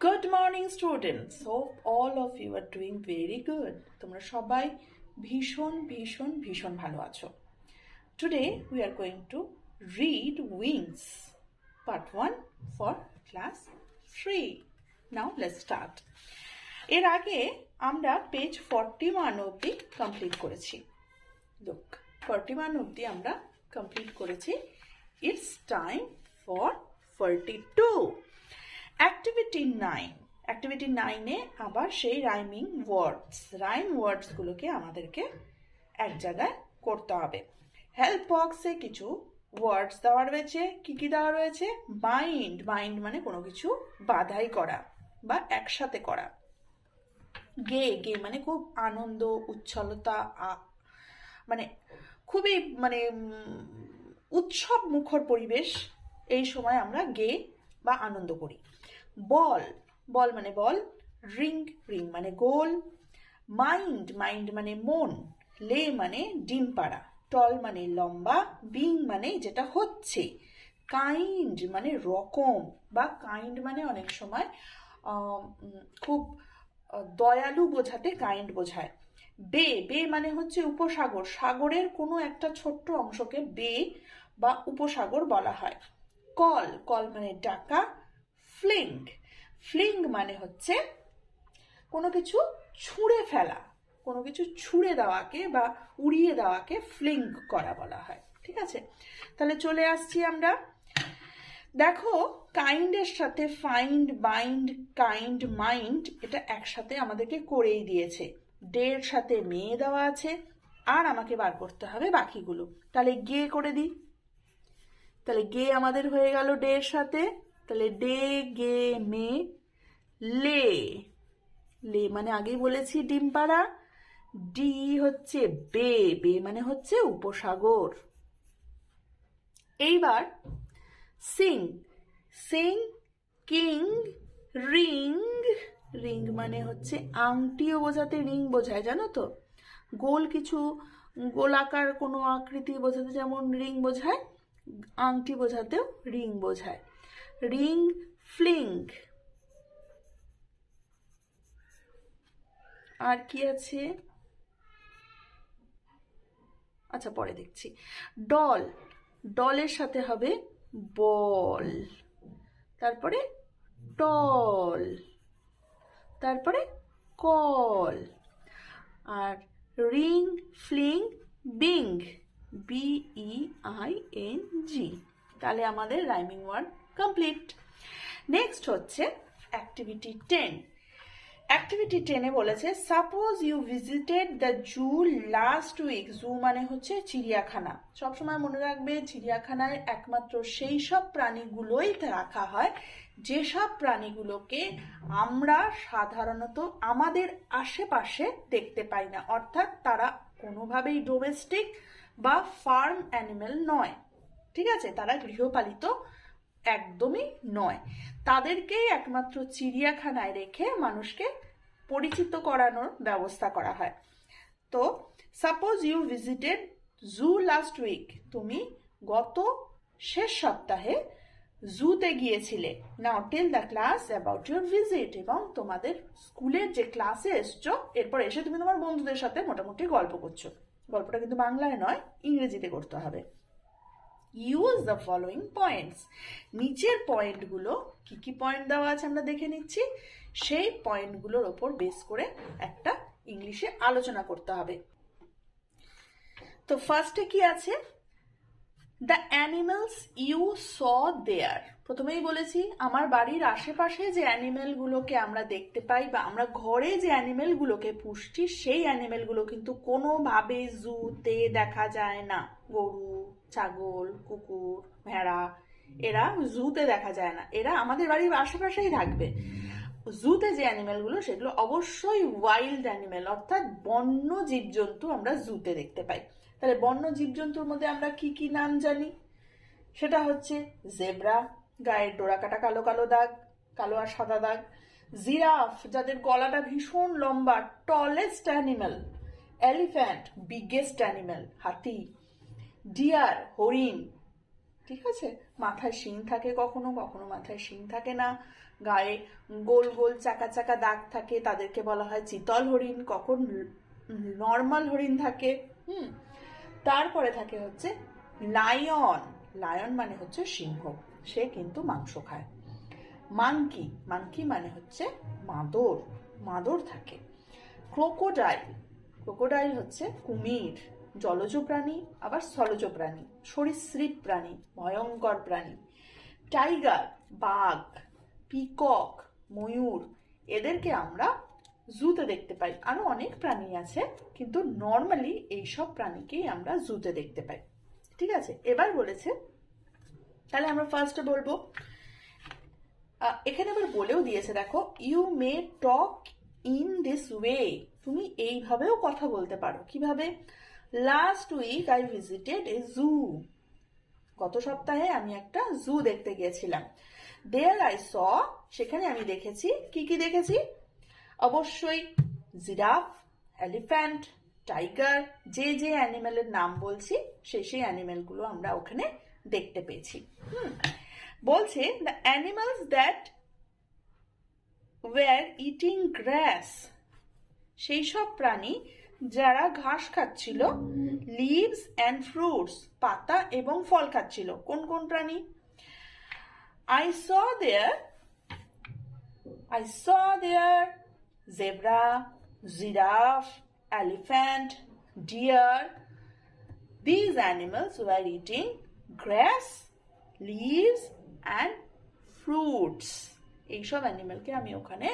Good morning students. Hope all of you are doing very good. তোমরা সবাই ভীষণ ভীষণ ভীষণ ভালো আছো। Today we are going to read Wings part 1 for class 3. Now let's start. এর আগে আমরা পেজ 41 অবধি কমপ্লিট করেছি। Look, 41 অবধি আমরা কমপ্লিট করেছি। It's time for 42. Activity 9 activity 9-এ আবার সেই রাইম ওয়ার্ডসগুলোকে আমাদেরকে এক জায়গায় করতে হবে। হেল্প বক্সে কিছু ওয়ার্ডস দেওয়া রয়েছে। কি দেওয়া রয়েছে? মাইন্ড মানে কোনো কিছু বাধাই করা বা একসাথে করা। গে মানে খুব আনন্দ, উচ্ছলতা, মানে খুবই উৎসব মুখর পরিবেশ। এই সময় আমরা গে বা আনন্দ করি। বল মানে বল, রিং মানে গোল, মাইন্ড মানে মন, লে মানে ডিম পাড়া, টল মানে লম্বা, বিং মানে যেটা হচ্ছে, কাইন্ড মানে রকম বা কাইন্ড মানে অনেক সময় খুব দয়ালু বোঝাতে কাইন্ড বোঝায়। বে মানে হচ্ছে উপসাগর, সাগরের কোনো একটা ছোট্ট অংশকে বে বা উপসাগর বলা হয়। কল মানে ডাকা। ফ্লিং মানে হচ্ছে কোনো কিছু ছুঁড়ে ফেলা, কোনো কিছু ছুঁড়ে দেওয়াকে বা উড়িয়ে দেওয়াকে ফ্লিং করা বলা হয়। ঠিক আছে, তাহলে চলে আসছি আমরা। দেখো, কাইন্ডের সাথে ফাইন্ড, বাইন্ড, কাইন্ড, মাইন্ড এটা একসাথে আমাদেরকে করেই দিয়েছে। ডের সাথে মেয়ে দেওয়া আছে, আর আমাকে বার করতে হবে বাকিগুলো। তাহলে গে করে দিই। তাহলে গে আমাদের হয়ে গেল ডের সাথে। তাহলে ডে, গে, মে, লে মানে আগেই বলেছি ডিম পাড়া। ডি হচ্ছে বে মানে হচ্ছে উপসাগর। এইবার সিং, কিং, রিং মানে হচ্ছে আংটিও বোঝাতে রিং বোঝায়, জানো তো? কিছু গোলাকার কোনো আকৃতি বোঝাতে যেমন রিং বোঝায়, আংটি বোঝাতেও রিং বোঝায়। Ring, fling. আর কি আছে? আচ্ছা, পরে দেখছি। ডলের সাথে হবে বল, তারপরে টল, তারপরে কল। আর রিং, ফ্লিং, বিং, BEING। তাহলে আমাদের রাইমিং ওয়ার্ড কমপ্লিট। নেক্সট হচ্ছে অ্যাক্টিভিটি 10। অ্যাক্টিভিটি 10-এ বলেছে, suppose you visited the zoo last week. Zoo মানে হচ্ছে চিড়িয়াখানা। সবসময় মনে রাখবে, চিড়িয়াখানায় একমাত্র সেই সব প্রাণীগুলোই রাখা হয় যেসব প্রাণীগুলোকে আমরা সাধারণত আমাদের আশেপাশে দেখতে পাই না, অর্থাৎ তারা কোনোভাবেই ডোমেস্টিক বা ফার্ম অ্যানিমেল নয়। ঠিক আছে, তারা গৃহপালিত একদমই নয়। তাদেরকেই একমাত্র চিড়িয়াখানায় রেখে মানুষকে পরিচিত করানোর ব্যবস্থা করা হয়। তো suppose you visited zoo last week, তুমি গত শেষ সপ্তাহে জুতে গিয়েছিলে। Now tell the class about your visit. এবং তোমাদের স্কুলের যে ক্লাসে এসছো, এরপর এসে তুমি তোমার বন্ধুদের সাথে মোটামুটি গল্প করছো। গল্পটা কিন্তু বাংলায় নয়, ইংরেজিতে করতে হবে। Use the following points. নিচের পয়েন্টগুলো কি পয়েন্ট দেওয়া আছে আমরা দেখে নিচ্ছি। সেই পয়েন্টগুলোর ওপর বেস করে একটা ইংলিশে আলোচনা করতে হবে। তো ফার্স্টে কি আছে? দ্য অ্যানিমেলস ইউ স দেয়ার। প্রথমেই বলেছি, আমার বাড়ির আশেপাশে যে অ্যানিমেলগুলোকে আমরা দেখতে পাই বা আমরা ঘরে যে অ্যানিমেলগুলোকে পুষছি, সেই অ্যানিমেলগুলো কিন্তু কোনোভাবে জুতে দেখা যায় না। গরু, ছাগল, কুকুর, ভেড়া, এরা জুতে দেখা যায় না। এরা আমাদের বাড়ির আশেপাশেই থাকবে। জুতে যে অ্যানিমেলগুলো, সেগুলো অবশ্যই ওয়াইল্ড অ্যানিমেল, অর্থাৎ বন্য জীবজন্তু আমরা জুতে দেখতে পাই। তাহলে বন্য জীবজন্তুর মধ্যে আমরা কি নাম জানি? সেটা হচ্ছে জেব্রা, গায়ের ডোরাকাটা কালো কালো দাগ, কালো আর সাদা দাগ। জিরাফ, যাদের গলাটা ভীষণ লম্বা, tallest animal. Elephant, biggest animal, হাতি। ডিয়ার, হরিণ। ঠিক আছে? মাথায় শিং থাকে কখনো কখনো মাথায় শিং থাকে না, গায়ে গোল গোল চাকা চাকা দাগ থাকে, তাদেরকে বলা হয় চিতল হরিণ। কখন নর্মাল হরিণ থাকে। তারপরে থাকে হচ্ছে লায়ন। লায়ন মানে হচ্ছে সিংহ, সে কিন্তু মাংস খায়। মাংকি, মাংকি মানে হচ্ছে মাদর, মাদর থাকে। ক্রোকোডাইল, ক্রোকোডাইল হচ্ছে কুমির, জলজ প্রাণী আবার স্থলজ প্রাণী, সরীসৃপ প্রাণী, ভয়ঙ্কর প্রাণী। টাইগার বাঘ, পিকক ময়ূর, এদেরকে আমরা জুতে দেখতে পাই। আরো অনেক প্রাণী আছে, কিন্তু নর্মালি এইসব প্রাণীকেই আমরা জুতে দেখতে পাই। ঠিক আছে, এবার বলেছে, তাহলে আমরা ফার্স্টে বলবো, এখানে আবার বলেও দিয়েছে, দেখো, you may talk in this way, তুমি এইভাবেও কথা বলতে পারো। কিভাবে? Last week I visited a zoo, গত সপ্তাহে আমি একটা জু দেখতে গিয়েছিলাম। দেয়ার আই স, সেখানে আমি দেখেছি, কি কি দেখেছি? অবশ্যই জিরাফ, এলিফ্যান্ট, টাইগার, যে যে অ্যানিমেলের নাম বলছি সেই সেই অ্যানিমেলগুলো আমরা ওখানে দেখতে পেয়েছি। বলছে the animals that were eating grass, সেই সব প্রাণী যারা ঘাস খাচ্ছিল, লিভস অ্যান্ড ফ্রুটস, পাতা এবং ফল খাচ্ছিল। কোন কোন প্রাণী? I saw there zebra, giraffe, elephant, deer. These animals were eating grass, leaves and fruits. এইসব অ্যানিমেলকে আমি ওখানে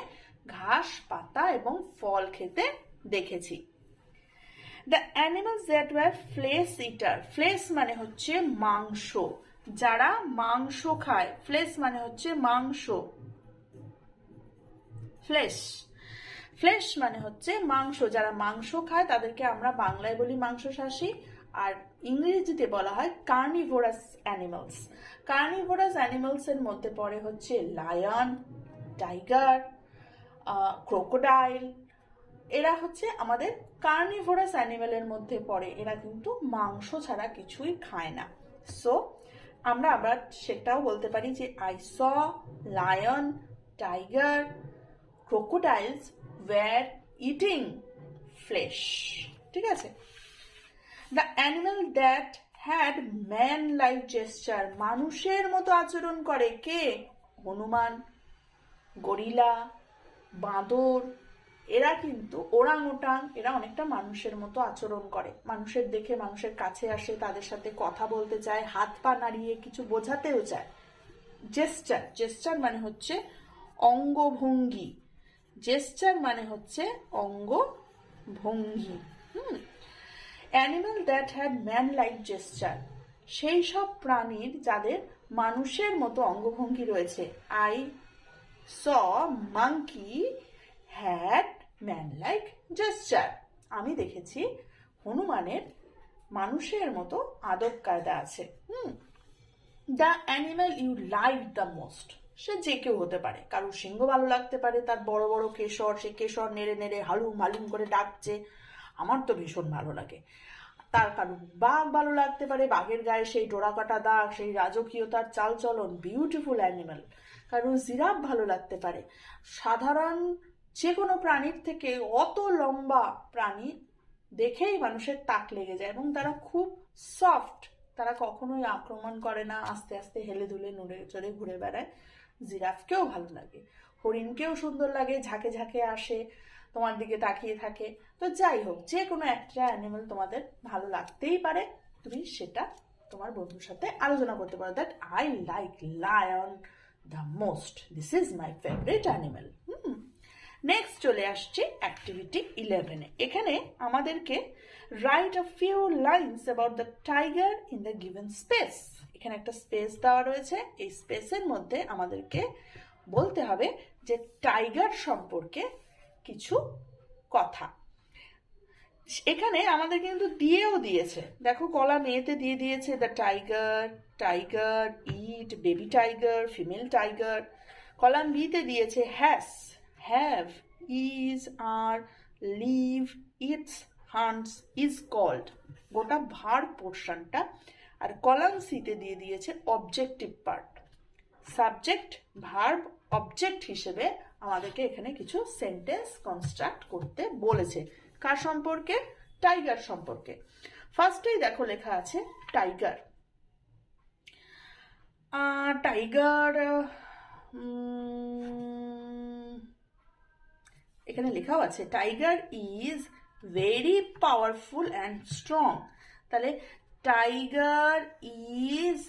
ঘাস, পাতা এবং ফল খেতে দেখেছি। The animals that were flesh eater, flesh মানে হচ্ছে মাংস, যারা মাংস খায়। ফ্লেশ মানে হচ্ছে মাংস, ফ্লেশ, ফ্লেশ মানে হচ্ছে মাংস, যারা মাংস খায় তাদেরকে আমরা বাংলায় বলি মাংসাশী, আর ইংরেজিতে বলা হয় কার্নিভোরাস অ্যানিমালস। কার্নিভোরাস অ্যানিমালস এর মধ্যে পড়ে হচ্ছে লায়ন, টাইগার, ক্রোকোডাইল, এরা হচ্ছে আমাদের কার্নিভোরাস অ্যানিমেলের মধ্যে পড়ে। এরা কিন্তু মাংস ছাড়া কিছুই খায় না। সো আমরা আবার সেটাও বলতে পারি যে I saw lion, tiger, crocodiles were eating flesh. ঠিক আছে? The animal that had man like gesture, মানুষের মতো আচরণ করে। কে? হনুমান, গরিলা, বাঁদর, এরা কিন্তু ওরাংওটাং, এরা অনেকটা মানুষের মতো আচরণ করে। মানুষের দেখে মানুষের কাছে আসে, তাদের সাথে কথা বলতে চায়, হাত পা নাড়িয়ে কিছু বোঝাতেও চায়। জেস্টার, জেস্টার মানে হচ্ছে অঙ্গভঙ্গি, জেস্টার মানে হচ্ছে অঙ্গভঙ্গি। Animal that had man like gesture, সেই সব প্রাণীর যাদের মানুষের মতো অঙ্গভঙ্গি রয়েছে। I saw monkey had man like gesture, আমি দেখেছি হনুমানের মানুষের মতো আদব কায়দা আছে। The animal you like the most, সে যে কেউ হতে পারে, কারোর সিংহ ভালো লাগতে পারে, তার বড় বড় কেশর, সে কেশর নেড়ে নেড়ে হালুম হালুম করে ডাকছে, আমার তো ভীষণ ভালো লাগে। তার কারোর বাঘ ভালো লাগতে পারে, বাঘের গায়ে সেই ডোরাকাটা দাগ, সেই রাজকীয়তার চালচলন, বিউটিফুল অ্যানিমাল। কারণ জিরাফ ভালো লাগতে পারে, সাধারণ যে কোনো প্রাণীর থেকে অত লম্বা প্রাণী দেখেই মানুষের তাক লেগে যায়, এবং তারা খুব সফট, তারা কখনোই আক্রমণ করে না, আস্তে আস্তে হেলে দুলে নড়ে চড়ে ঘুরে বেড়ায়। জিরাফকেও ভালো লাগে, হরিণকেও সুন্দর লাগে, ঝাঁকে ঝাঁকে আসে, তোমার দিকে তাকিয়ে থাকে। তো যাই হোক, যে কোনো একটা অ্যানিমেল তোমাদের ভালো লাগতেই পারে, তুমি সেটা তোমার বন্ধুর সাথে আলোচনা করতে পারো, that I like lion the most, this is my favourite animal. Next চলে আসছে অ্যাক্টিভিটি 11-এ। এখানে আমাদেরকে write a few lines about the tiger in the given space. এখানে একটা স্পেস দেওয়া রয়েছে, এই স্পেসের মধ্যে আমাদেরকে বলতে হবে যে টাইগার সম্পর্কে কিছু কথা। এখানে আমাদের কিন্তু দিয়েও দিয়েছে, দেখো কলাম এতে দিয়ে দিয়েছে the tiger, tiger it, baby tiger, female tiger. Column বিতে দিয়েছে has, have, is, are, live, eats, hunts, is called. গোটা ভার্ব পোর্শনটা আর কলাম সিতে দিয়ে দিয়েছে objective part. Subject, verb, object হিসেবে আমাদেরকে এখানে কিছু সেন্টেন্স কনস্ট্রাক্ট করতে বলেছে। কার সম্পর্কে? টাইগার সম্পর্কে। ফার্স্টেই দেখো লেখা আছে টাইগার। টাইগার এখানে লেখাও আছে tiger is very powerful and strong. তাহলে tiger is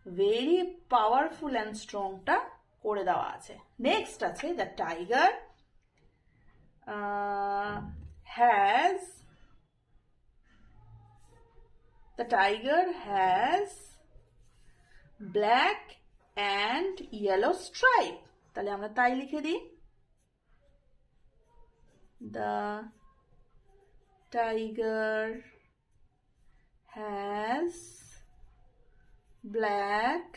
very powerful and স্ট্রংটা করে দেওয়া আছে। নেক্সট আছে the tiger has black and yellow stripe. তাহলে আমরা তাই লিখে দিই, the tiger has black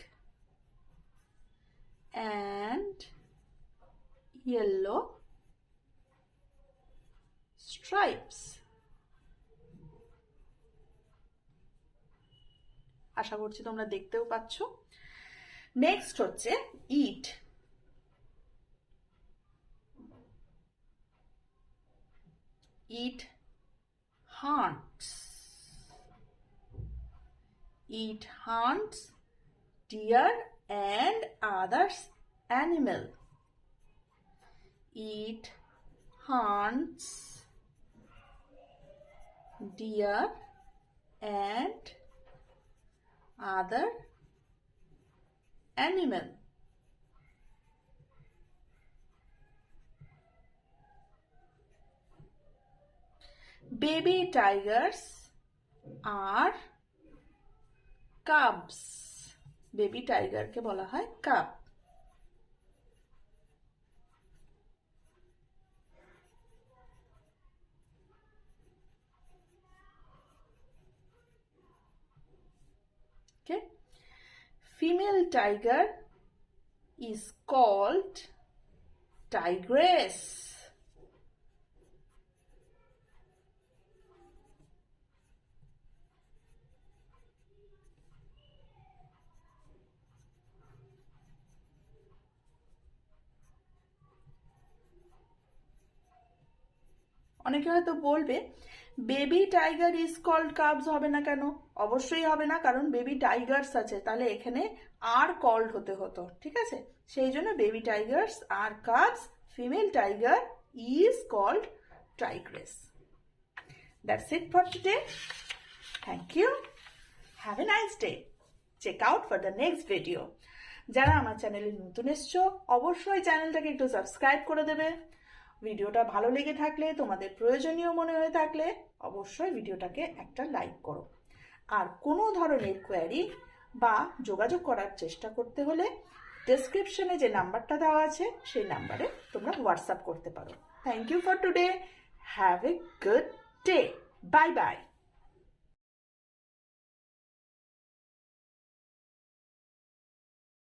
and yellow stripes. আশা করছি তোমরা দেখতেও পাচ্ছ। নেক্সট হচ্ছে ইট। It hunts deer and other animal. It hunts deer and other animal. Baby tigers are cubs. Baby টাইগারকে বলা হয় কাব। Okay. Female tiger is called tigress. অনেকে হয়তো বলবে baby tiger is called cubs হবে না কেন? অবশ্যই হবে না, কারণ বেবি টাইগার্স আছে, তাহলে এখানে আর কল্ড হতে হতো, ঠিক আছে? সেই জন্য বেবি টাইগার্স আর cubs, female tiger is called tigress. That's it for today. Thank you. Have a nice day. Check out for the next video. যারা আমার চ্যানেলে নতুন এসছো অবশ্যই চ্যানেলটাকে একটু সাবস্ক্রাইব করে দেবে। ভিডিওটা ভালো লেগে থাকলে, তোমাদের প্রয়োজনীয় মনে হয়ে থাকলে অবশ্যই ভিডিওটাকে একটা লাইক করো। আর কোনো ধরনের কোয়ারি বা যোগাযোগ করার চেষ্টা করতে হলে ডেসক্রিপশনে যে নাম্বারটা দেওয়া আছে সেই নাম্বারে তোমরা হোয়াটসঅ্যাপ করতে পারো। Thank you for today. Have a good day. Bye by.